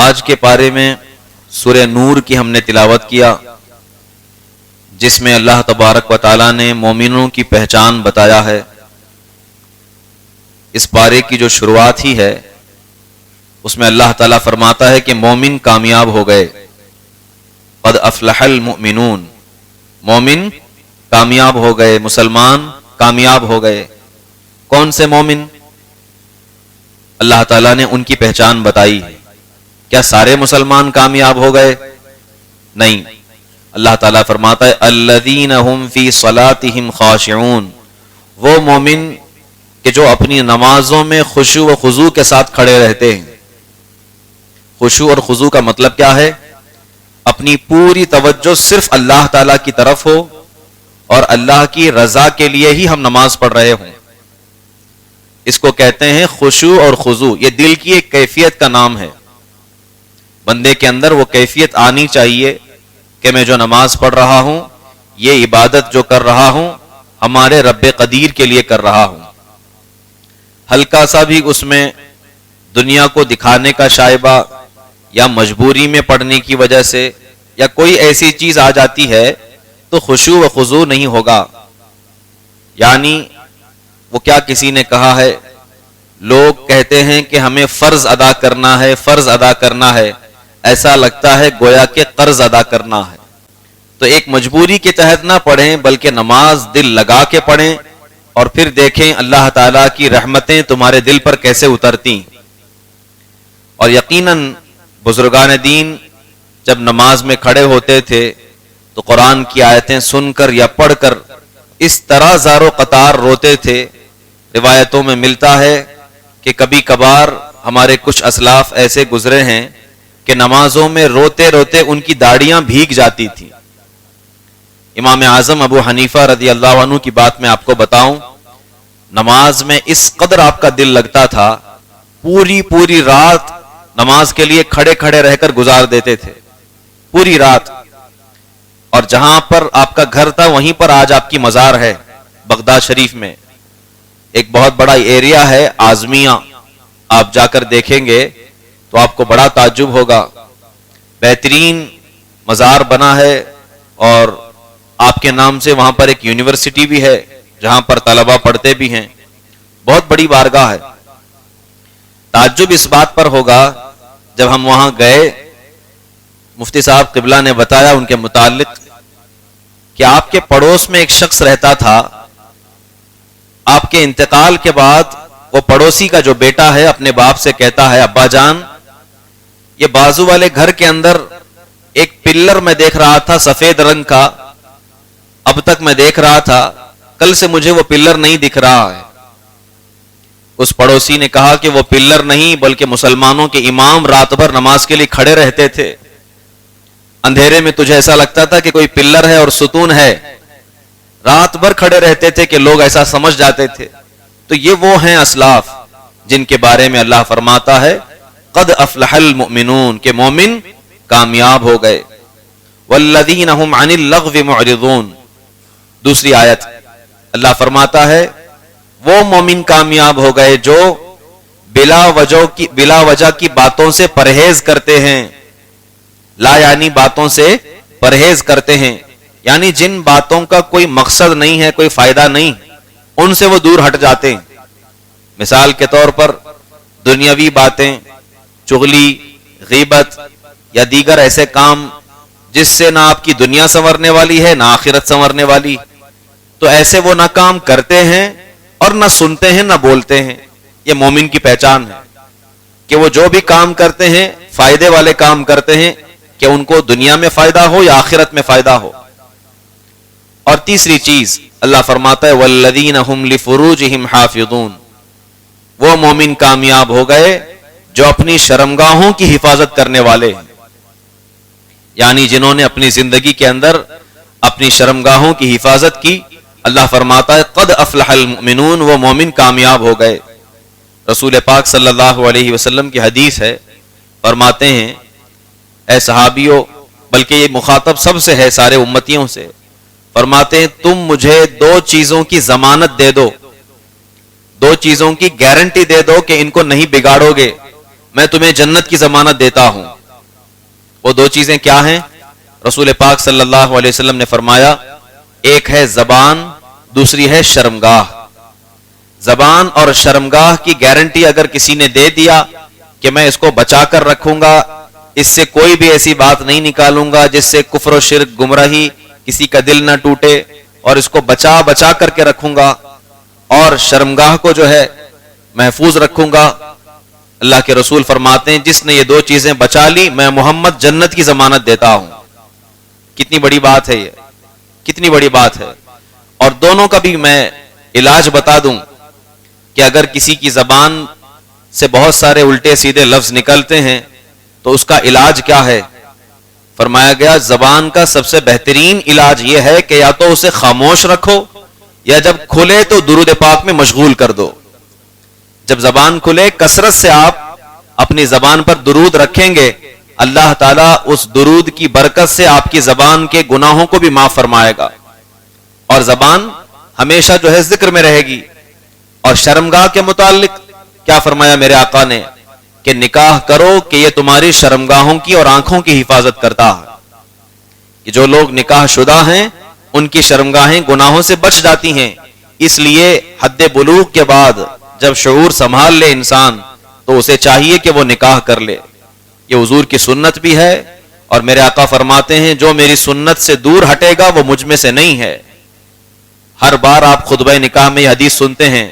آج کے پارے میں سورہ نور کی ہم نے تلاوت کیا، جس میں اللہ تبارک و تعالیٰ نے مومنوں کی پہچان بتایا ہے۔ اس پارے کی جو شروعات ہی ہے اس میں اللہ تعالیٰ فرماتا ہے کہ مومن کامیاب ہو گئے، قد افلح المؤمنون، مومن کامیاب ہو گئے، مسلمان کامیاب ہو گئے۔ کون سے مومن؟ اللہ تعالیٰ نے ان کی پہچان بتائی ہے۔ کیا سارے مسلمان کامیاب ہو گئے؟ نہیں، اللہ تعالیٰ فرماتا ہے الذین هم فی صلاتهم خاشعون، وہ مومن کہ جو اپنی نمازوں میں خشوع و خضوع کے ساتھ کھڑے رہتے ہیں۔ خشوع اور خضوع کا مطلب کیا ہے؟ اپنی پوری توجہ صرف اللہ تعالیٰ کی طرف ہو اور اللہ کی رضا کے لیے ہی ہم نماز پڑھ رہے ہوں۔ اس کو کہتے ہیں خشوع اور خضوع۔ یہ دل کی ایک کیفیت کا نام ہے۔ بندے کے اندر وہ کیفیت آنی چاہیے کہ میں جو نماز پڑھ رہا ہوں، یہ عبادت جو کر رہا ہوں، ہمارے رب قدیر کے لیے کر رہا ہوں۔ ہلکا سا بھی اس میں دنیا کو دکھانے کا شائبہ یا مجبوری میں پڑھنے کی وجہ سے یا کوئی ایسی چیز آ جاتی ہے تو خشوع و خضوع نہیں ہوگا۔ یعنی وہ کیا کسی نے کہا ہے، لوگ کہتے ہیں کہ ہمیں فرض ادا کرنا ہے، فرض ادا کرنا ہے، ایسا لگتا ہے گویا کہ قرض ادا کرنا ہے۔ تو ایک مجبوری کے تحت نہ پڑھیں بلکہ نماز دل لگا کے پڑھیں، اور پھر دیکھیں اللہ تعالیٰ کی رحمتیں تمہارے دل پر کیسے اترتی۔ اور یقیناً بزرگان دین جب نماز میں کھڑے ہوتے تھے تو قرآن کی آیتیں سن کر یا پڑھ کر اس طرح زار و قطار روتے تھے۔ روایتوں میں ملتا ہے کہ کبھی کبھار ہمارے کچھ اسلاف ایسے گزرے ہیں کہ نمازوں میں روتے روتے ان کی داڑیاں بھیگ جاتی تھی۔ امام اعظم ابو حنیفہ رضی اللہ عنہ کی بات میں آپ کو بتاؤں، نماز میں اس قدر آپ کا دل لگتا تھا، پوری رات نماز کے لیے کھڑے کھڑے رہ کر گزار دیتے تھے، پوری رات۔ اور جہاں پر آپ کا گھر تھا وہیں پر آج آپ کی مزار ہے، بغداد شریف میں ایک بہت بڑا ایریا ہے اعظمیہ، آپ جا کر دیکھیں گے تو آپ کو بڑا تعجب ہوگا۔ بہترین مزار بنا ہے، اور آپ کے نام سے وہاں پر ایک یونیورسٹی بھی ہے جہاں پر طلبہ پڑھتے بھی ہیں، بہت بڑی بارگاہ ہے۔ تعجب اس بات پر ہوگا جب ہم وہاں گئے، مفتی صاحب قبلہ نے بتایا ان کے متعلق کہ آپ کے پڑوس میں ایک شخص رہتا تھا، آپ کے انتقال کے بعد وہ پڑوسی کا جو بیٹا ہے اپنے باپ سے کہتا ہے ابا جان، یہ بازو والے گھر کے اندر ایک پلر میں دیکھ رہا تھا سفید رنگ کا، اب تک میں دیکھ رہا تھا، کل سے مجھے وہ پلر نہیں دکھ رہا ہے۔ اس پڑوسی نے کہا کہ وہ پلر نہیں بلکہ مسلمانوں کے امام رات بھر نماز کے لیے کھڑے رہتے تھے، اندھیرے میں تجھے ایسا لگتا تھا کہ کوئی پلر ہے اور ستون ہے، رات بھر کھڑے رہتے تھے کہ لوگ ایسا سمجھ جاتے تھے۔ تو یہ وہ ہیں اسلاف جن کے بارے میں اللہ فرماتا ہے قد افلح المؤمنون، کہ مومن کامیاب ہو گئے۔ والذین هم عن اللغو معرضون، دوسری آیت اللہ فرماتا ہے وہ مومن کامیاب ہو گئے جو بلا وجہ کی باتوں سے پرہیز کرتے ہیں۔ لا یعنی باتوں سے پرہیز کرتے ہیں، یعنی جن باتوں کا کوئی مقصد نہیں ہے، کوئی فائدہ نہیں، ان سے وہ دور ہٹ جاتے ہیں۔ مثال کے طور پر دنیاوی باتیں، چغلی، غیبت یا دیگر ایسے کام جس سے نہ آپ کی دنیا سنورنے والی ہے نہ آخرت سنورنے والی، تو ایسے وہ نہ کام کرتے ہیں اور نہ سنتے ہیں نہ بولتے ہیں۔ یہ مومن کی پہچان ہے کہ وہ جو بھی کام کرتے ہیں فائدے والے کام کرتے ہیں، کہ ان کو دنیا میں فائدہ ہو یا آخرت میں فائدہ ہو۔ اور تیسری چیز اللہ فرماتا ہے والذین هم لفروجهم حافظون، وہ مومن کامیاب ہو گئے جو اپنی شرمگاہوں کی حفاظت کرنے والے ہیں، یعنی جنہوں نے اپنی زندگی کے اندر اپنی شرمگاہوں کی حفاظت کی۔ اللہ فرماتا ہے قد افلح المؤمنون، وہ مومن کامیاب ہو گئے۔ رسول پاک صلی اللہ علیہ وسلم کی حدیث ہے، فرماتے ہیں اے صحابیوں، بلکہ یہ مخاطب سب سے ہے، سارے امتیوں سے، فرماتے ہیں تم مجھے دو چیزوں کی ضمانت دے دو، دو چیزوں کی گارنٹی دے دو کہ ان کو نہیں بگاڑو گے، میں تمہیں جنت کی ضمانت دیتا ہوں۔ وہ دو چیزیں کیا ہیں؟ رسول پاک صلی اللہ علیہ وسلم نے فرمایا ایک ہے زبان، دوسری ہے شرمگاہ۔ زبان اور شرمگاہ کی گارنٹی اگر کسی نے دے دیا کہ میں اس کو بچا کر رکھوں گا، اس سے کوئی بھی ایسی بات نہیں نکالوں گا جس سے کفر و شرک گمراہی کسی کا دل نہ ٹوٹے، اور اس کو بچا بچا کر کے رکھوں گا، اور شرمگاہ کو جو ہے محفوظ رکھوں گا، اللہ کے رسول فرماتے ہیں جس نے یہ دو چیزیں بچا لی میں محمد جنت کی ضمانت دیتا ہوں۔ کتنی بڑی بات ہے یہ، کتنی بڑی بات ہے۔ اور دونوں کا بھی میں علاج بتا دوں کہ اگر کسی کی زبان سے بہت سارے الٹے سیدھے لفظ نکلتے ہیں تو اس کا علاج کیا ہے؟ فرمایا گیا زبان کا سب سے بہترین علاج یہ ہے کہ یا تو اسے خاموش رکھو، یا جب کھلے تو درود پاک میں مشغول کر دو۔ جب زبان کھلے کثرت سے آپ اپنی زبان پر درود رکھیں گے، اللہ تعالیٰ اس درود کی برکت سے آپ کی زبان کے گناہوں کو بھی معاف فرمائے گا، اور زبان ہمیشہ جو ہے ذکر میں رہے گی۔ اور شرمگاہ کے متعلق کیا فرمایا میرے آقا نے کہ نکاح کرو کہ یہ تمہاری شرمگاہوں کی اور آنکھوں کی حفاظت کرتا ہے، کہ جو لوگ نکاح شدہ ہیں ان کی شرمگاہیں گناہوں سے بچ جاتی ہیں۔ اس لیے حد بلوغ کے بعد جب شعور سنبھال لے انسان تو اسے چاہیے کہ وہ نکاح کر لے۔ یہ حضور کی سنت بھی ہے، اور میرے آقا فرماتے ہیں جو میری سنت سے دور ہٹے گا وہ مجھ میں سے نہیں ہے۔ ہر بار آپ خطبہ نکاح میں یہ حدیث سنتے ہیں،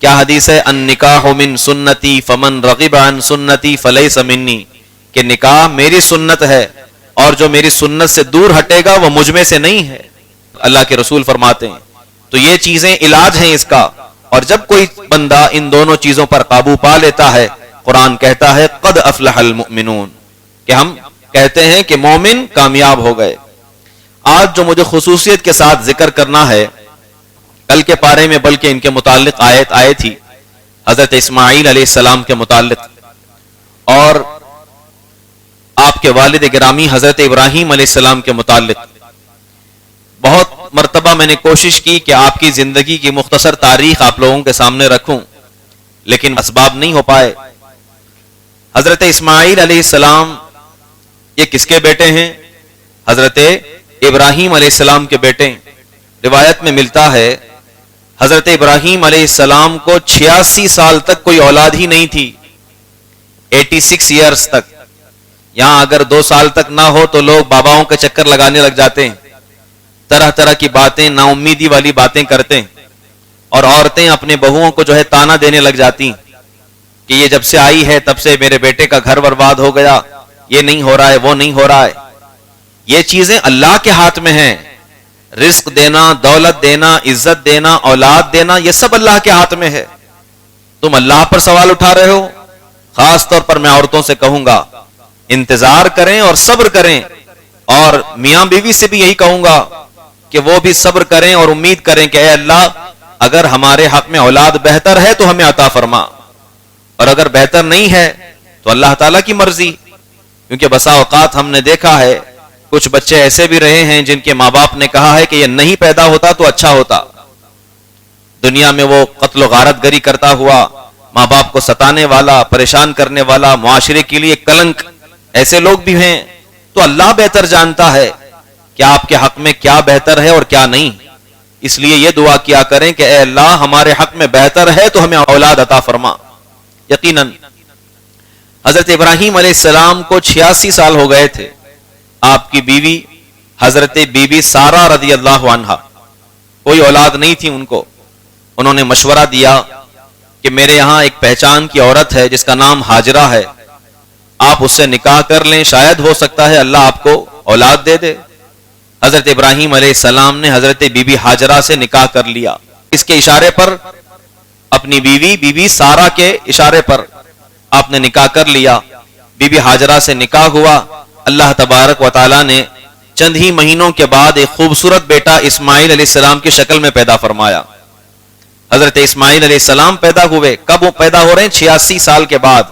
کیا حدیث ہے؟ النکاح من سنتی فمن رغب عن سنتی فلیس منی، کہ نکاح میری سنت ہے اور جو میری سنت سے دور ہٹے گا وہ مجھ میں سے نہیں ہے، اللہ کے رسول فرماتے ہیں۔ تو یہ چیزیں علاج ہیں اس کا، اور جب کوئی بندہ ان دونوں چیزوں پر قابو پا لیتا ہے، قرآن کہتا ہے قد افلح المؤمنون، کہ ہم کہتے ہیں کہ مومن کامیاب ہو گئے۔ آج جو مجھے خصوصیت کے ساتھ ذکر کرنا ہے، کل کے پارے میں بلکہ ان کے متعلق آیت آئی تھی حضرت اسماعیل علیہ السلام کے متعلق، اور آپ کے والد گرامی حضرت ابراہیم علیہ السلام کے متعلق۔ بہت مرتبہ میں نے کوشش کی کہ آپ کی زندگی کی مختصر تاریخ آپ لوگوں کے سامنے رکھوں، لیکن اسباب نہیں ہو پائے۔ حضرت اسماعیل علیہ السلام یہ کس کے بیٹے ہیں؟ حضرت ابراہیم علیہ السلام کے بیٹے۔ روایت میں ملتا ہے حضرت ابراہیم علیہ السلام کو 86 سال تک کوئی اولاد ہی نہیں تھی، 86 ایئرز تک۔ یہاں اگر 2 سال تک نہ ہو تو لوگ باباؤں کے چکر لگانے لگ جاتے ہیں، طرح طرح کی باتیں، نا امیدی والی باتیں کرتے ہیں، اور عورتیں اپنے بہوؤں کو جو ہے تانا دینے لگ جاتی ہیں کہ یہ جب سے آئی ہے تب سے میرے بیٹے کا گھر برباد ہو گیا، یہ نہیں ہو رہا ہے، وہ نہیں ہو رہا ہے۔ یہ چیزیں اللہ کے ہاتھ میں ہیں، رزق دینا، دولت دینا، عزت دینا، اولاد دینا، یہ سب اللہ کے ہاتھ میں ہے۔ تم اللہ پر سوال اٹھا رہے ہو۔ خاص طور پر میں عورتوں سے کہوں گا انتظار کریں اور صبر کریں، اور میاں بیوی سے بھی یہی کہوں گا کہ وہ بھی صبر کریں اور امید کریں کہ اے اللہ اگر ہمارے حق میں اولاد بہتر ہے تو ہمیں عطا فرما، اور اگر بہتر نہیں ہے تو اللہ تعالیٰ کی مرضی۔ کیونکہ بسا اوقات ہم نے دیکھا ہے کچھ بچے ایسے بھی رہے ہیں جن کے ماں باپ نے کہا ہے کہ یہ نہیں پیدا ہوتا تو اچھا ہوتا، دنیا میں وہ قتل و غارت گری کرتا ہوا، ماں باپ کو ستانے والا، پریشان کرنے والا، معاشرے کے لیے کلنک، ایسے لوگ بھی ہیں۔ تو اللہ بہتر جانتا ہے کہ آپ کے حق میں کیا بہتر ہے اور کیا نہیں، اس لیے یہ دعا کیا کریں کہ اے اللہ ہمارے حق میں بہتر ہے تو ہمیں اولاد عطا فرما۔ یقیناً حضرت ابراہیم علیہ السلام کو 86 سال ہو گئے تھے۔ آپ کی بیوی حضرت بی بی سارہ رضی اللہ عنہا، کوئی اولاد نہیں تھی ان کو۔ انہوں نے مشورہ دیا کہ میرے یہاں ایک پہچان کی عورت ہے جس کا نام ہاجرہ ہے، آپ اس سے نکاح کر لیں، شاید ہو سکتا ہے اللہ آپ کو اولاد دے دے۔ حضرت ابراہیم علیہ السلام نے حضرت بی بی ہاجرہ سے نکاح کر لیا۔ اس کے اشارے پر، اپنی بیوی بی بی سارہ کے اشارے پر آپ نے نکاح کر لیا۔ بی بی ہاجرہ سے نکاح ہوا۔ اللہ تبارک و تعالی نے چند ہی مہینوں کے بعد ایک خوبصورت بیٹا اسماعیل علیہ السلام کی شکل میں پیدا فرمایا۔ حضرت اسماعیل علیہ السلام پیدا ہوئے۔ کب وہ پیدا ہو رہے ہیں؟ 86 سال کے بعد۔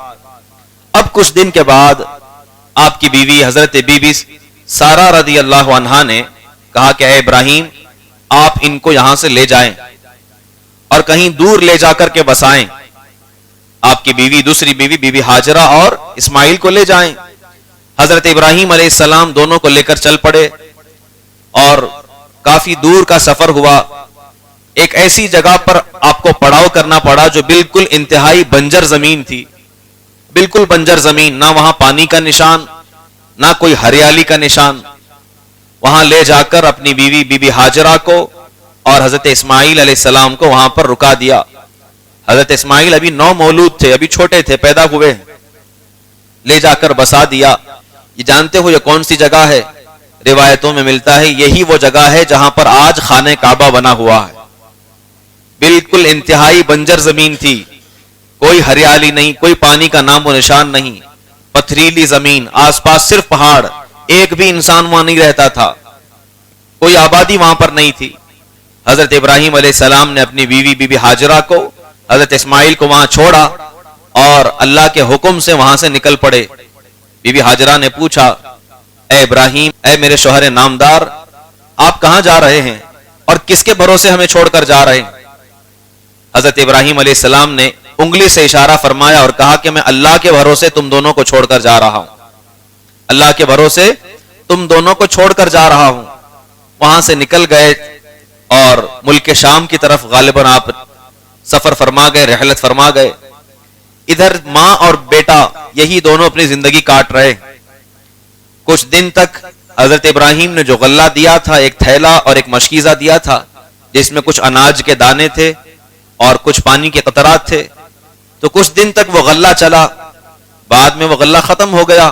اب کچھ دن کے بعد آپ کی بیوی حضرت بی بی سارہ رضی اللہ عنہا نے کہا کہ اے ابراہیم آپ ان کو یہاں سے لے جائیں اور کہیں دور لے جا کر کے بسائیں۔ آپ کی بیوی دوسری بیوی بی بی ہاجرہ اور اسماعیل کو لے جائیں۔ حضرت ابراہیم علیہ السلام دونوں کو لے کر چل پڑے اور کافی دور کا سفر ہوا۔ ایک ایسی جگہ پر آپ کو پڑاؤ کرنا پڑا جو بالکل انتہائی بنجر زمین تھی، بالکل بنجر زمین، نہ وہاں پانی کا نشان نہ کوئی ہریالی کا نشان۔ وہاں لے جا کر اپنی بیوی بی بی ہاجرہ کو اور حضرت اسماعیل علیہ السلام کو وہاں پر رکا دیا۔ حضرت اسماعیل ابھی نو مولود تھے، ابھی چھوٹے تھے، پیدا ہوئے، لے جا کر بسا دیا۔ یہ جانتے ہو یہ کون سی جگہ ہے؟ روایتوں میں ملتا ہے یہی وہ جگہ ہے جہاں پر آج خانہ کعبہ بنا ہوا ہے۔ بالکل انتہائی بنجر زمین تھی، کوئی ہریالی نہیں، کوئی پانی کا نام و نشان نہیں، پتھریلی زمین، آس پاس صرف پہاڑ، ایک بھی انسان وہاں نہیں رہتا تھا، کوئی آبادی وہاں پر نہیں تھی۔ حضرت ابراہیم علیہ السلام نے اپنی بیوی بی بی ہاجرہ کو، حضرت اسماعیل کو وہاں چھوڑا اور اللہ کے حکم سے وہاں سے نکل پڑے۔ بی بی ہاجرہ نے پوچھا، اے ابراہیم، اے میرے شوہر نامدار، آپ کہاں جا رہے ہیں اور کس کے بھروسے ہمیں چھوڑ کر جا رہے ہیں؟ حضرت ابراہیم علیہ السلام نے انگلی سے اشارہ فرمایا اور کہا کہ میں اللہ کے بھروسے تم دونوں کو چھوڑ کر جا رہا ہوں، اللہ کے بھروسے تم دونوں کو چھوڑ کر جا رہا ہوں۔ وہاں سے نکل گئے اور ملک شام کی طرف غالباً آپ سفر فرما گئے، رحلت فرما گئے۔ ادھر ماں اور بیٹا یہی دونوں اپنی زندگی کاٹ رہے۔ کچھ دن تک حضرت ابراہیم نے جو غلہ دیا تھا، ایک تھیلا اور ایک مشکیزہ دیا تھا جس میں کچھ اناج کے دانے تھے اور کچھ پانی کے قطرات تھے، تو کچھ دن تک وہ غلہ چلا، بعد میں وہ غلہ ختم ہو گیا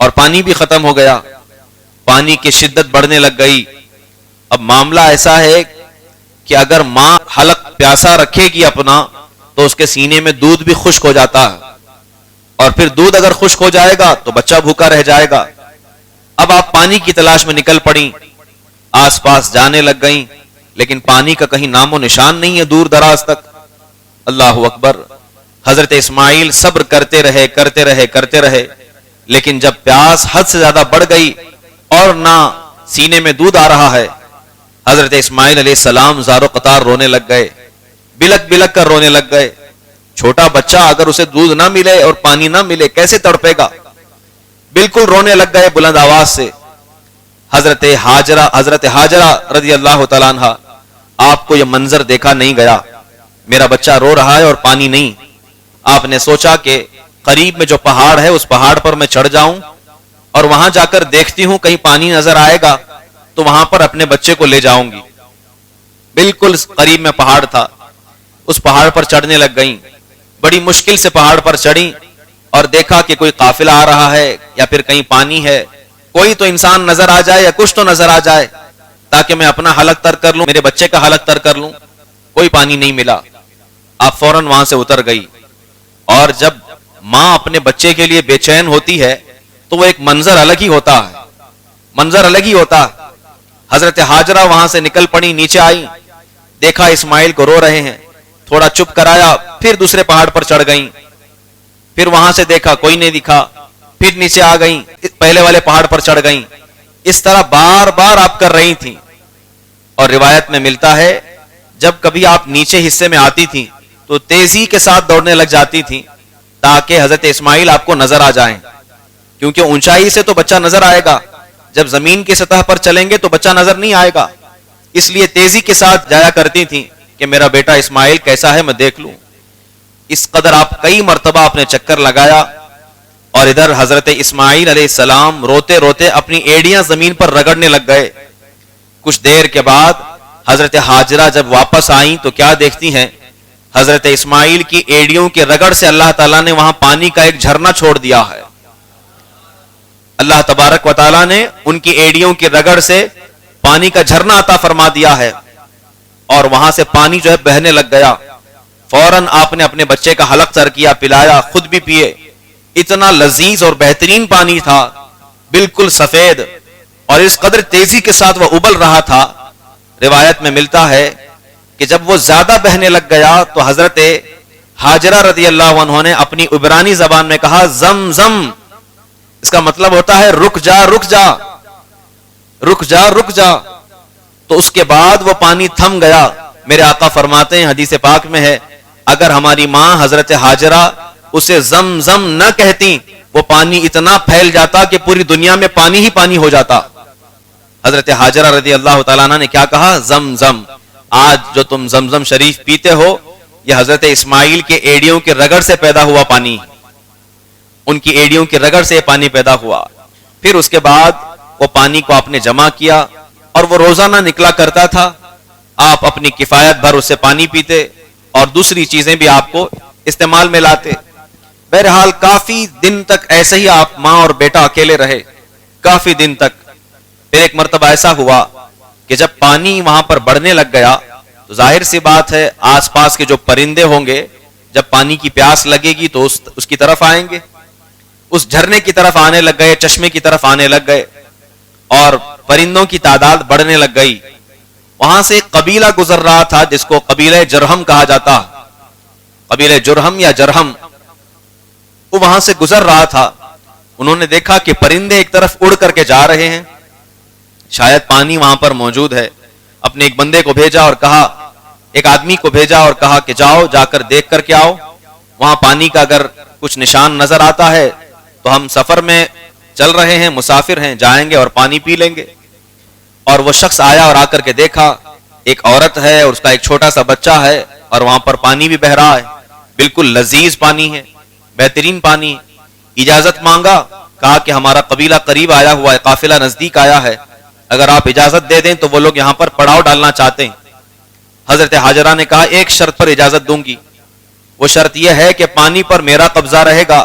اور پانی بھی ختم ہو گیا، پانی کی شدت بڑھنے لگ گئی۔ اب معاملہ ایسا ہے کہ اگر ماں حلق پیاسا رکھے گی اپنا تو اس کے سینے میں دودھ بھی خشک ہو جاتا ہے، اور پھر دودھ اگر خشک ہو جائے گا تو بچہ بھوکا رہ جائے گا۔ اب آپ پانی کی تلاش میں نکل پڑیں، آس پاس جانے لگ گئیں، لیکن پانی کا کہیں نام و نشان نہیں ہے دور دراز تک۔ اللہ اکبر! حضرت اسماعیل صبر کرتے رہے، لیکن جب پیاس حد سے زیادہ بڑھ گئی اور نہ سینے میں دودھ آ رہا ہے، حضرت اسماعیل علیہ السلام زار و قطار رونے لگ گئے، بلک بلک کر رونے لگ گئے۔ چھوٹا بچہ اگر اسے دودھ نہ ملے اور پانی نہ ملے کیسے تڑپے گا؟ بالکل رونے لگ گئے بلند آواز سے۔ حضرت ہاجرہ رضی اللہ تعالیٰ عنہ، آپ کو یہ منظر دیکھا نہیں گیا، میرا بچہ رو رہا ہے اور پانی نہیں۔ آپ نے سوچا کہ قریب میں جو پہاڑ ہے اس پہاڑ پر میں چڑھ جاؤں اور وہاں جا کر دیکھتی ہوں کہیں پانی نظر آئے گا تو وہاں پر اپنے بچے کو لے جاؤں گی۔ بالکل قریب میں پہاڑ تھا، اس پہاڑ پر چڑھنے لگ گئیں، بڑی مشکل سے پہاڑ پر چڑھیں اور دیکھا کہ کوئی قافلہ آ رہا ہے یا پھر کہیں پانی ہے، کوئی تو انسان نظر آ جائے یا کچھ تو نظر آ جائے تاکہ میں اپنا حلق تر کر لوں، میرے بچے کا حلق تر کر لوں۔ کوئی پانی نہیں ملا۔ آپ فوراً وہاں سے اتر گئی، اور جب ماں اپنے بچے کے لیے بے چین ہوتی ہے تو وہ ایک منظر الگ ہی ہوتا ہے، حضرت ہاجرہ وہاں سے نکل پڑی، نیچے آئی، دیکھا اسماعیل کو رو رہے ہیں، تھوڑا چپ کرایا، پھر دوسرے پہاڑ پر چڑھ گئیں، پھر وہاں سے دیکھا کوئی نہیں دکھا، پھر نیچے آ گئیں، پہلے والے پہاڑ پر چڑھ گئیں۔ اس طرح بار بار آپ کر رہی تھیں، اور روایت میں ملتا ہے جب کبھی آپ نیچے حصے میں آتی تھیں تو تیزی کے ساتھ دوڑنے لگ جاتی تھیں تاکہ حضرت اسماعیل آپ کو نظر آ جائیں، کیونکہ اونچائی سے تو بچہ نظر آئے گا، جب زمین کی سطح پر چلیں گے تو بچہ نظر نہیں آئے گا، اس لیے تیزی کے ساتھ جایا کرتی تھیں کہ میرا بیٹا اسماعیل کیسا ہے میں دیکھ لوں۔ اس قدر آپ کئی مرتبہ اپنے چکر لگایا، اور ادھر حضرت اسماعیل علیہ السلام روتے روتے اپنی ایڑیاں زمین پر رگڑنے لگ گئے۔ کچھ دیر کے بعد حضرت ہاجرہ جب واپس آئیں تو کیا دیکھتی ہیں؟ حضرت اسماعیل کی ایڑیوں کے رگڑ سے اللہ تعالیٰ نے وہاں پانی کا ایک جھرنا چھوڑ دیا ہے۔ اللہ تبارک و تعالیٰ نے ان کی ایڑیوں کی رگڑ سے پانی کا جھرنا عطا فرما دیا ہے، اور وہاں سے پانی جو ہے بہنے لگ گیا۔ فوراً آپ نے اپنے بچے کا حلق تر کیا، پلایا، خود بھی پیے۔ اتنا لذیذ اور بہترین پانی تھا، بالکل سفید، اور اس قدر تیزی کے ساتھ وہ ابل رہا تھا۔ روایت میں ملتا ہے کہ جب وہ زیادہ بہنے لگ گیا تو حضرت ہاجرہ رضی اللہ عنہ نے اپنی عبرانی زبان میں کہا زم زم، اس کا مطلب ہوتا ہے رک جا رک جا رک جا رک جا۔ تو اس کے بعد وہ پانی تھم گیا۔ میرے آقا فرماتے ہیں، حدیث پاک میں ہے اگر ہماری ماں حضرت ہاجرہ اسے زمزم نہ کہتی وہ پانی اتنا پھیل جاتا کہ پوری دنیا میں پانی ہی پانی ہو جاتا. حضرت ہاجرہ رضی اللہ تعالیٰ عنہ نے کیا کہا؟ زمزم. آج جو تم زمزم شریف پیتے ہو یہ حضرت اسماعیل کے ایڑیوں کے رگڑ سے پیدا ہوا پانی، ان کی ایڑیوں کی رگڑ سے یہ پانی پیدا ہوا. پھر اس کے بعد وہ پانی کو آپ نے جمع کیا اور وہ روزانہ نکلا کرتا تھا. آپ اپنی کفایت بھر اس سے پانی پیتے اور دوسری چیزیں بھی آپ کو استعمال میں لاتے. بہرحال کافی دن تک ایسے ہی آپ ماں اور بیٹا اکیلے رہے، کافی دن تک. پھر ایک مرتبہ ایسا ہوا کہ جب پانی وہاں پر بڑھنے لگ گیا تو ظاہر سی بات ہے آس پاس کے جو پرندے ہوں گے جب پانی کی پیاس لگے گی تو اس کی طرف آئیں گے. اس جھرنے کی طرف آنے لگ گئے، چشمے کی طرف آنے لگ گئے اور پرندوں کی تعداد بڑھنے لگ گئی. وہاں سے ایک قبیلہ گزر رہا تھا جس کو قبیلہ جرہم کہا جاتا. قبیلہ جرہم یا جرہم وہ وہاں سے گزر رہا تھا. انہوں نے دیکھا کہ پرندے ایک طرف اڑ کر کے جا رہے ہیں، شاید پانی وہاں پر موجود ہے. اپنے ایک بندے کو بھیجا اور کہا، ایک آدمی کو بھیجا اور کہا کہ جاؤ جا کر دیکھ کر کے آؤ، وہاں پانی کا اگر کچھ نشان نظر آتا ہے تو ہم سفر میں چل رہے ہیں، مسافر ہیں، جائیں گے اور پانی پی لیں گے. اور وہ شخص آیا اور آ کر کے دیکھا ایک عورت ہے اور اس کا ایک چھوٹا سا بچہ ہے اور وہاں پر پانی بھی بہ رہا ہے، بالکل لذیذ پانی ہے، بہترین پانی. اجازت مانگا، کہا کہ ہمارا قبیلہ قریب آیا ہوا ہے، قافلہ نزدیک آیا ہے، اگر آپ اجازت دے دیں تو وہ لوگ یہاں پر پڑاؤ ڈالنا چاہتے ہیں. حضرت ہاجرہ نے کہا ایک شرط پر اجازت دوں گی، وہ شرط یہ ہے کہ پانی پر میرا قبضہ رہے گا،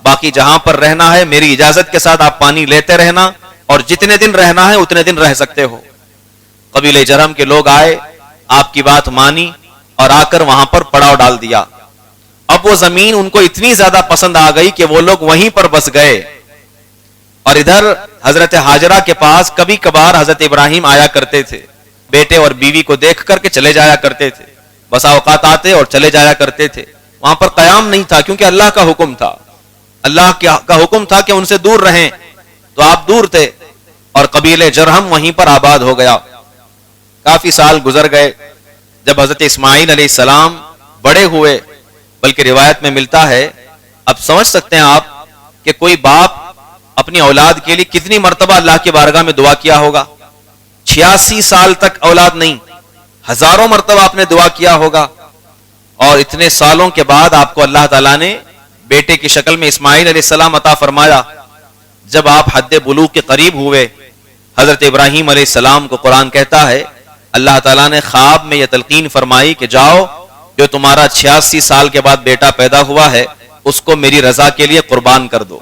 باقی جہاں پر رہنا ہے میری اجازت کے ساتھ آپ پانی لیتے رہنا اور جتنے دن رہنا ہے اتنے دن رہ سکتے ہو. قبیلہ جرہم کے لوگ آئے، آپ کی بات مانی اور آ کر وہاں پر پڑاؤ ڈال دیا. اب وہ زمین ان کو اتنی زیادہ پسند آ گئی کہ وہ لوگ وہیں پر بس گئے. اور ادھر حضرت ہاجرہ کے پاس کبھی کبھار حضرت ابراہیم آیا کرتے تھے، بیٹے اور بیوی کو دیکھ کر کے چلے جایا کرتے تھے، بسا اوقات آتے اور چلے جایا کرتے تھے. وہاں پر قیام نہیں تھا کیونکہ اللہ کا حکم تھا، اللہ کا حکم تھا کہ ان سے دور رہیں، تو آپ دور تھے اور قبیلہ جرہم وہیں پر آباد ہو گیا. کافی سال گزر گئے. جب حضرت اسماعیل علیہ السلام بڑے ہوئے، بلکہ روایت میں ملتا ہے، اب سمجھ سکتے ہیں آپ کہ کوئی باپ اپنی اولاد کے لیے کتنی مرتبہ اللہ کی بارگاہ میں دعا کیا ہوگا. 86 سال تک اولاد نہیں، ہزاروں مرتبہ آپ نے دعا کیا ہوگا. اور اتنے سالوں کے بعد آپ کو اللہ تعالیٰ نے بیٹے کی شکل میں اسماعیل علیہ السلام عطا فرمایا. جب آپ حد بلوغ کے قریب ہوئے، حضرت ابراہیم علیہ السلام کو قرآن کہتا ہے اللہ تعالیٰ نے خواب میں یہ تلقین فرمائی کہ جاؤ جو تمہارا 86 سال کے بعد بیٹا پیدا ہوا ہے اس کو میری رضا کے لیے قربان کر دو.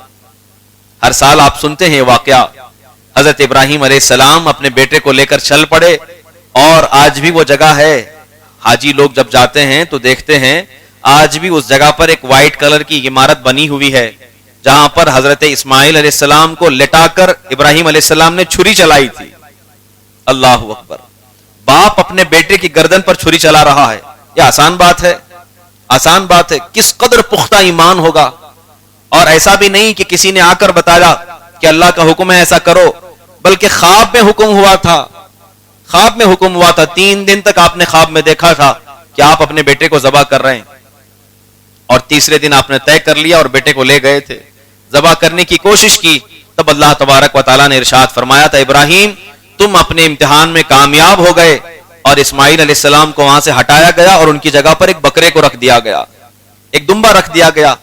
ہر سال آپ سنتے ہیں واقعہ. حضرت ابراہیم علیہ السلام اپنے بیٹے کو لے کر چل پڑے اور آج بھی وہ جگہ ہے. حاجی لوگ جب جاتے ہیں تو دیکھتے ہیں آج بھی اس جگہ پر ایک وائٹ کلر کی عمارت بنی ہوئی ہے جہاں پر حضرت اسماعیل علیہ السلام کو لٹا کر ابراہیم علیہ السلام نے چھری چلائی تھی. اللہ اکبر. باپ اپنے بیٹے کی گردن پر چھری چلا رہا ہے، یہ آسان بات ہے؟ آسان بات ہے. کس قدر پختہ ایمان ہوگا. اور ایسا بھی نہیں کہ کسی نے آ کر بتایا کہ اللہ کا حکم ہے ایسا کرو، بلکہ خواب میں حکم ہوا تھا. خواب میں حکم ہوا تھا. 3 دن تک آپ نے خواب میں دیکھا تھا کہ آپ اپنے بیٹے کو ذبح کر رہے ہیں اور تیسرے دن آپ نے طے کر لیا اور بیٹے کو لے گئے تھے، ذبح کرنے کی کوشش کی. تب اللہ تبارک و تعالیٰ نے ارشاد فرمایا تھا ابراہیم تم اپنے امتحان میں کامیاب ہو گئے. اور اسماعیل علیہ السلام کو وہاں سے ہٹایا گیا اور ان کی جگہ پر ایک بکرے کو رکھ دیا گیا، ایک دمبا رکھ دیا گیا.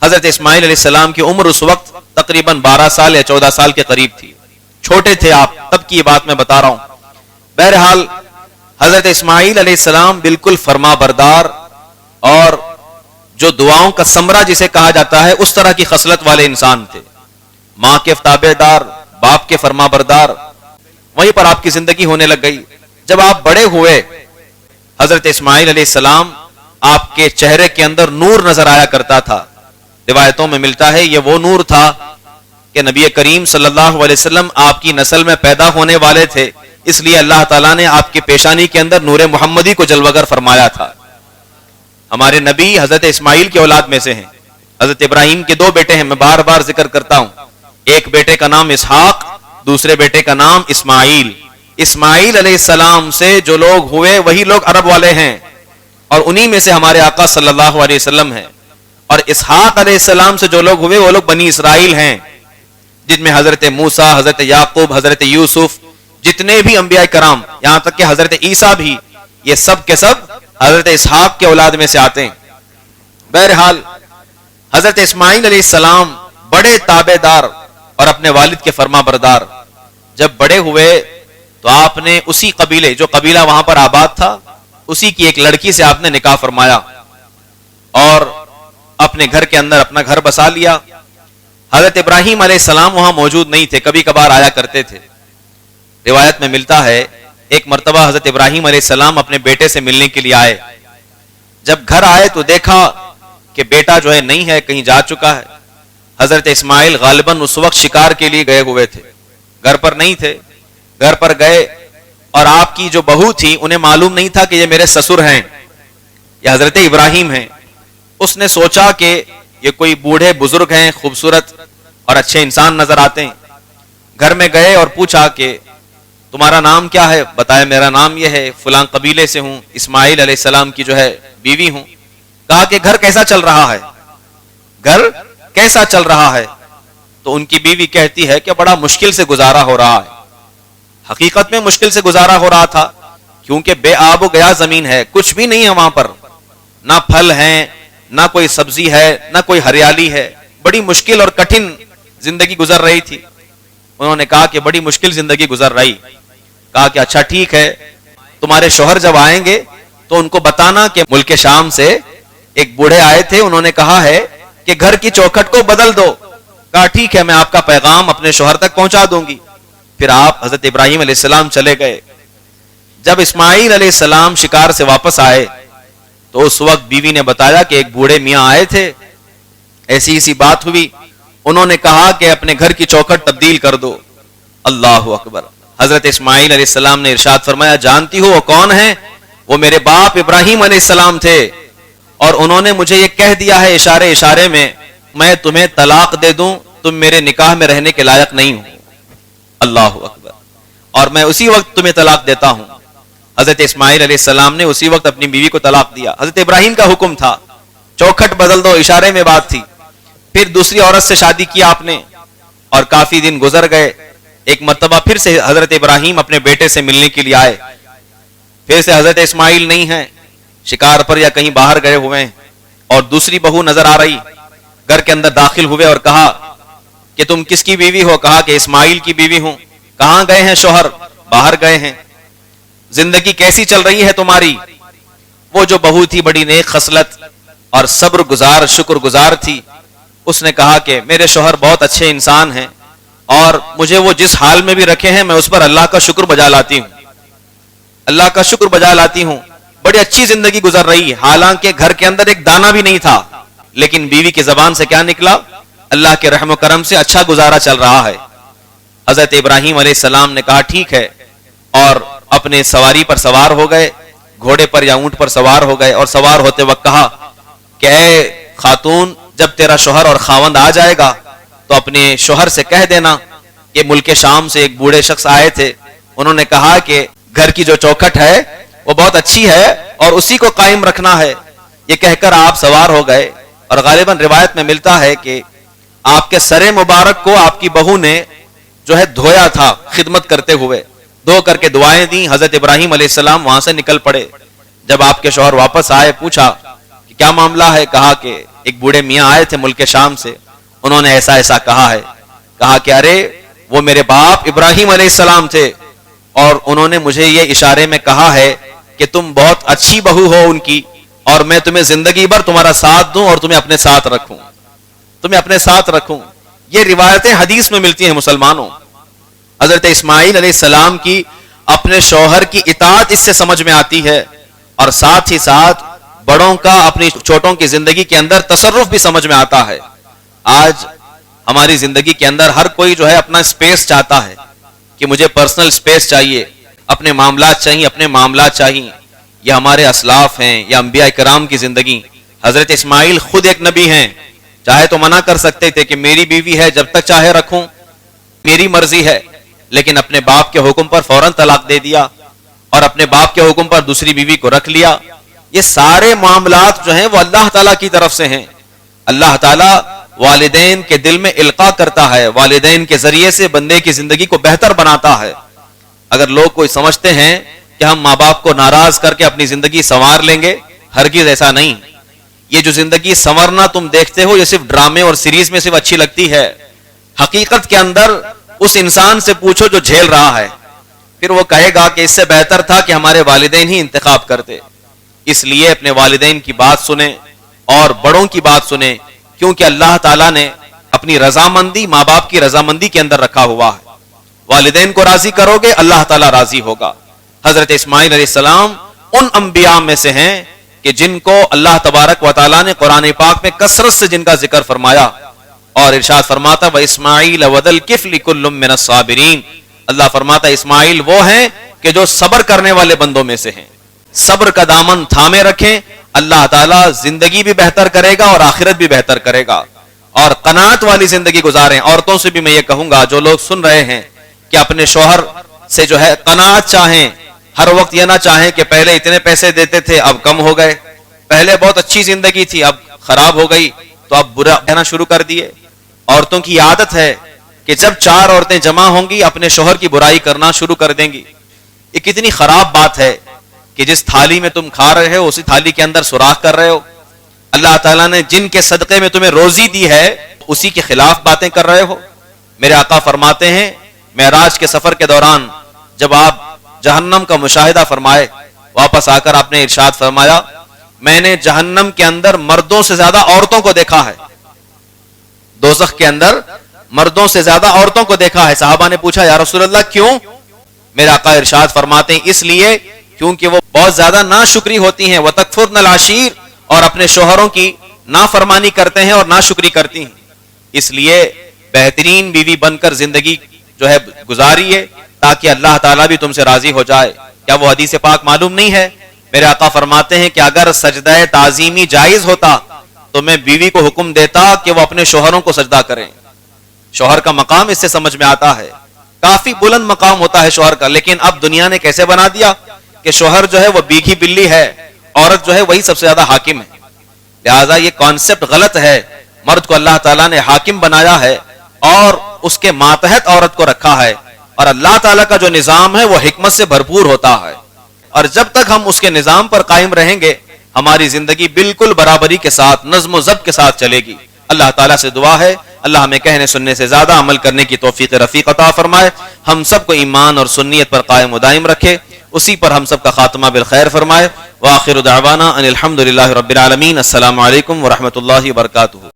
حضرت اسماعیل علیہ السلام کی عمر اس وقت تقریباً 12 سال یا 14 سال کے قریب تھی. چھوٹے تھے آپ، تب کی یہ بات میں بتا رہا ہوں. بہرحال حضرت اسماعیل علیہ السلام بالکل فرما بردار اور جو دعاؤں کا ثمرہ جسے کہا جاتا ہے اس طرح کی خصلت والے انسان تھے. ماں کے تابع دار، باپ کے فرما بردار. وہیں پر آپ کی زندگی ہونے لگ گئی. جب آپ بڑے ہوئے حضرت اسماعیل علیہ السلام آپ کے چہرے کے اندر نور نظر آیا کرتا تھا. روایتوں میں ملتا ہے یہ وہ نور تھا کہ نبی کریم صلی اللہ علیہ وسلم آپ کی نسل میں پیدا ہونے والے تھے، اس لیے اللہ تعالیٰ نے آپ کی پیشانی کے اندر نور محمدی کو جلوگر فرمایا تھا. ہمارے نبی حضرت اسماعیل کی اولاد میں سے ہیں. حضرت ابراہیم کے 2 بیٹے ہیں، میں بار بار ذکر کرتا ہوں. ایک بیٹے کا نام اسحاق، دوسرے بیٹے کا نام اسماعیل. اسماعیل علیہ السلام سے جو لوگ ہوئے وہی لوگ عرب والے ہیں. اور انہی میں سے ہمارے آقا صلی اللہ علیہ وسلم ہیں. اور اسحاق علیہ السلام سے جو لوگ ہوئے وہ لوگ بنی اسرائیل ہیں، جن میں حضرت موسیٰ، حضرت یعقوب، حضرت یوسف، جتنے بھی انبیاء کرام، یہاں تک کہ حضرت عیسیٰ بھی، یہ سب کے سب حضرت اسحاق کے اولاد میں سے آتے ہیں. بہرحال حضرت اسماعیل علیہ السلام بڑے تابع دار اور اپنے والد کے فرما بردار. جب بڑے ہوئے تو آپ نے اسی قبیلے، جو قبیلہ وہاں پر آباد تھا، اسی کی ایک لڑکی سے آپ نے نکاح فرمایا اور اپنے گھر کے اندر اپنا گھر بسا لیا. حضرت ابراہیم علیہ السلام وہاں موجود نہیں تھے، کبھی کبھار آیا کرتے تھے. روایت میں ملتا ہے ایک مرتبہ حضرت ابراہیم علیہ السلام اپنے بیٹے سے ملنے کے لیے آئے. جب گھر آئے تو دیکھا کہ بیٹا جو ہے نہیں ہے، کہیں جا چکا ہے. حضرت اسماعیل غالباً اس وقت شکار کے لیے گئے ہوئے تھے، گھر پر نہیں تھے. گھر پر گئے اور آپ کی جو بہو تھی انہیں معلوم نہیں تھا کہ یہ میرے سسر ہیں، یہ حضرت ابراہیم ہیں. اس نے سوچا کہ یہ کوئی بوڑھے بزرگ ہیں، خوبصورت اور اچھے انسان نظر آتے ہیں. گھر میں گئے اور پوچھا کہ تمہارا نام کیا ہے؟ بتایا میرا نام یہ ہے، فلاں قبیلے سے ہوں، اسماعیل علیہ السلام کی جو ہے بیوی ہوں. کہا کہ گھر کیسا چل رہا ہے؟ گھر کیسا چل رہا ہے؟ تو ان کی بیوی کہتی ہے کہ بڑا مشکل سے گزارا ہو رہا ہے. حقیقت میں مشکل سے گزارا ہو رہا تھا، کیونکہ بے آب و گیا زمین ہے، کچھ بھی نہیں ہے وہاں پر، نہ پھل ہیں، نہ کوئی سبزی ہے، نہ کوئی ہریالی ہے. بڑی مشکل اور کٹھن زندگی گزر رہی تھی. انہوں نے کہا کہ بڑی مشکل زندگی گزر رہی. کہا کہ اچھا ٹھیک ہے، تمہارے شوہر جب آئیں گے تو ان کو بتانا کہ ملک شام سے ایک بوڑھے آئے تھے، انہوں نے کہا ہے کہ گھر کی چوکھٹ کو بدل دو. کہا ٹھیک ہے، میں آپ کا پیغام اپنے شوہر تک پہنچا دوں گی. پھر آپ حضرت ابراہیم علیہ السلام چلے گئے. جب اسماعیل علیہ السلام شکار سے واپس آئے تو اس وقت بیوی نے بتایا کہ ایک بوڑھے میاں آئے تھے، ایسی اسی بات ہوئی. انہوں نے کہا کہ اپنے گھر کی چوکھٹ تبدیل کر دو. اللہ اکبر. حضرت اسماعیل علیہ السلام نے ارشاد فرمایا جانتی ہو وہ کون ہیں؟ وہ میرے باپ ابراہیم علیہ السلام تھے، اور انہوں نے مجھے یہ کہہ دیا ہے اشارے اشارے میں تمہیں طلاق دے دوں، تم میرے نکاح میں رہنے کے لائق نہیں ہو. اللہ اکبر. اور میں اسی وقت تمہیں طلاق دیتا ہوں. حضرت اسماعیل علیہ السلام نے اسی وقت اپنی بیوی کو طلاق دیا. حضرت ابراہیم کا حکم تھا، چوکھٹ بدل دو، اشارے میں بات تھی. پھر دوسری عورت سے شادی کی آپ نے، اور کافی دن گزر گئے. ایک مرتبہ پھر سے حضرت ابراہیم اپنے بیٹے سے ملنے کے لیے آئے. پھر سے حضرت اسماعیل نہیں ہیں، شکار پر یا کہیں باہر گئے ہوئے ہیں، اور دوسری بہو نظر آ رہی. گھر کے اندر داخل ہوئے اور کہا کہ تم کس کی بیوی ہو؟ کہا کہ اسماعیل کی بیوی ہوں. کہاں گئے ہیں شوہر؟ باہر گئے ہیں. زندگی کیسی چل رہی ہے تمہاری؟ وہ جو بہو تھی بڑی نیک خصلت اور صبر گزار، شکر گزار تھی. اس نے کہا کہ میرے شوہر بہت اچھے انسان ہیں، اور مجھے وہ جس حال میں بھی رکھے ہیں میں اس پر اللہ کا شکر بجا لاتی ہوں، اللہ کا شکر بجا لاتی ہوں. بڑی اچھی زندگی گزر رہی ہے، حالانکہ گھر کے اندر ایک دانہ بھی نہیں تھا، لیکن بیوی کی زبان سے کیا نکلا؟ اللہ کے رحم و کرم سے اچھا گزارا چل رہا ہے. حضرت ابراہیم علیہ السلام نے کہا ٹھیک ہے، اور اپنے سواری پر سوار ہو گئے، گھوڑے پر یا اونٹ پر سوار ہو گئے. اور سوار ہوتے وقت کہا کہ اے خاتون، جب تیرا شوہر اور خاوند آ جائے گا تو اپنے شوہر سے کہہ دینا کہ ملک شام سے ایک بوڑھے شخص آئے تھے، انہوں نے کہا کہ گھر کی جو چوکھٹ ہے وہ بہت اچھی ہے اور اسی کو قائم رکھنا ہے. یہ کہہ کر آپ سوار ہو گئے. اور غالباً روایت میں ملتا ہے کہ آپ کے سر مبارک کو آپ کی بہو نے جو ہے دھویا تھا خدمت کرتے ہوئے، دھو کر کے دعائیں دیں. حضرت ابراہیم علیہ السلام وہاں سے نکل پڑے. جب آپ کے شوہر واپس آئے پوچھا کہ کیا معاملہ ہے؟ کہا کہ ایک بوڑھے میاں آئے تھے ملک شام سے، انہوں نے ایسا ایسا کہا ہے. کہا کہ ارے وہ میرے باپ ابراہیم علیہ السلام تھے، اور انہوں نے مجھے یہ اشارے میں کہا ہے کہ تم بہت اچھی بہو ہو ان کی، اور میں تمہیں زندگی بھر تمہارا ساتھ دوں اور تمہیں اپنے ساتھ رکھوں، تمہیں اپنے ساتھ رکھوں. یہ روایتیں حدیث میں ملتی ہیں مسلمانوں. حضرت اسماعیل علیہ السلام کی اپنے شوہر کی اطاعت اس سے سمجھ میں آتی ہے، اور ساتھ ہی ساتھ بڑوں کا اپنی چھوٹوں کی زندگی کے اندر تصرف بھی سمجھ میں آتا ہے. آج ہماری زندگی کے اندر ہر کوئی جو ہے اپنا سپیس چاہتا ہے کہ مجھے پرسنل سپیس چاہیے، اپنے معاملات چاہیے، اپنے معاملات چاہیے. یہ ہمارے اسلاف ہیں یا انبیاء کرام کی زندگی. حضرت اسماعیل خود ایک نبی ہیں، چاہے تو منع کر سکتے تھے کہ میری بیوی ہے، جب تک چاہے رکھوں، میری مرضی ہے، لیکن اپنے باپ کے حکم پر فوراً طلاق دے دیا اور اپنے باپ کے حکم پر دوسری بیوی کو رکھ لیا. یہ سارے معاملات جو ہیں وہ اللہ تعالیٰ کی طرف سے ہیں. اللہ تعالیٰ والدین کے دل میں القاء کرتا ہے, والدین کے ذریعے سے بندے کی زندگی کو بہتر بناتا ہے. اگر لوگ کوئی سمجھتے ہیں کہ ہم ماں باپ کو ناراض کر کے اپنی زندگی سنوار لیں گے, ہرگز ایسا نہیں. یہ جو زندگی سنورنا تم دیکھتے ہو یہ صرف ڈرامے اور سیریز میں صرف اچھی لگتی ہے. حقیقت کے اندر اس انسان سے پوچھو جو جھیل رہا ہے, پھر وہ کہے گا کہ اس سے بہتر تھا کہ ہمارے والدین ہی انتخاب کرتے. اس لیے اپنے والدین کی بات سنیں اور بڑوں کی بات سنیں, کیونکہ اللہ تعالیٰ نے اپنی رضامندی ماں باپ کی رضامندی کے اندر رکھا ہوا ہے. والدین کو راضی کرو گے اللہ تعالیٰ راضی ہوگا. حضرت اسماعیل علیہ السلام ان انبیاء میں سے ہیں کہ جن کو اللہ تبارک و تعالیٰ نے قرآن پاک میں کثرت سے جن کا ذکر فرمایا, اور ارشاد فرماتا وَإِسْمَاعِيلَ وَذَا الْكِفْلِ كُلٌّ مِّنَ الصَّابِرِينَ. اللہ فرماتا اسماعیل وہ ہیں کہ جو صبر کرنے والے بندوں میں سے ہیں. صبر کا دامن تھامے رکھیں, اللہ تعالیٰ زندگی بھی بہتر کرے گا اور آخرت بھی بہتر کرے گا. اور قناعت والی زندگی گزاریں. عورتوں سے بھی میں یہ کہوں گا جو لوگ سن رہے ہیں کہ اپنے شوہر سے جو ہے قناعت چاہیں, ہر وقت یہ نہ چاہیں کہ پہلے اتنے پیسے دیتے تھے اب کم ہو گئے, پہلے بہت اچھی زندگی تھی اب خراب ہو گئی تو اب برا کہنا شروع کر دیے. عورتوں کی عادت ہے کہ جب 4 عورتیں جمع ہوں گی اپنے شوہر کی برائی کرنا شروع کر دیں گی. یہ کتنی خراب بات ہے کہ جس تھالی میں تم کھا رہے ہو اسی تھالی کے اندر سوراخ کر رہے ہو. اللہ تعالیٰ نے جن کے صدقے میں تمہیں روزی دی ہے اسی کے خلاف باتیں کر رہے ہو. میرے آقا فرماتے ہیں معراج کے سفر کے دوران جب آپ جہنم کا مشاہدہ فرمائے, واپس آ کر آپ نے ارشاد فرمایا میں نے جہنم کے اندر مردوں سے زیادہ عورتوں کو دیکھا ہے, دوزخ کے اندر مردوں سے زیادہ عورتوں کو دیکھا ہے. صحابہ نے پوچھا یا رسول اللہ کیوں؟ میرے آقا ارشاد فرماتے ہیں اس لیے کیونکہ وہ بہت زیادہ ناشکری ہوتی ہیں, وَتَكْفُرْنَ الْعَشِيرَ, اور اپنے شوہروں کی نافرمانی کرتے ہیں اور ناشکری کرتی ہیں. اس لیے بہترین بیوی بن کر زندگی جو ہے گزاریے تاکہ اللہ تعالیٰ بھی تم سے راضی ہو جائے. کیا وہ حدیث پاک معلوم نہیں ہے؟ میرے آقا فرماتے ہیں کہ اگر سجدہ تعظیمی جائز ہوتا تو میں بیوی کو حکم دیتا کہ وہ اپنے شوہروں کو سجدہ کریں. شوہر کا مقام اس سے سمجھ میں آتا ہے, کافی بلند مقام ہوتا ہے شوہر کا. لیکن اب دنیا نے کیسے بنا دیا کہ شوہر جو ہے وہ بیگھی بلی ہے, عورت جو ہے وہی سب سے زیادہ حاکم ہے. لہذا یہ کانسیپٹ غلط ہے. مرد کو اللہ تعالیٰ نے حاکم بنایا ہے اور اس کے ماتحت عورت کو رکھا ہے, اور اللہ تعالیٰ کا جو نظام ہے وہ حکمت سے بھرپور ہوتا ہے. اور جب تک ہم اس کے نظام پر قائم رہیں گے ہماری زندگی بالکل برابری کے ساتھ نظم و ضبط کے ساتھ چلے گی. اللہ تعالیٰ سے دعا ہے اللہ ہمیں کہنے سننے سے زیادہ عمل کرنے کی توفیق رفیق عطا فرمائے, ہم سب کو ایمان اور سنیت پر قائم و دائم رکھے, اسی پر ہم سب کا خاتمہ بالخیر فرمائے. وآخر دعوانا ان الحمد للہ رب العالمین. السلام علیکم ورحمۃ اللہ وبرکاتہ.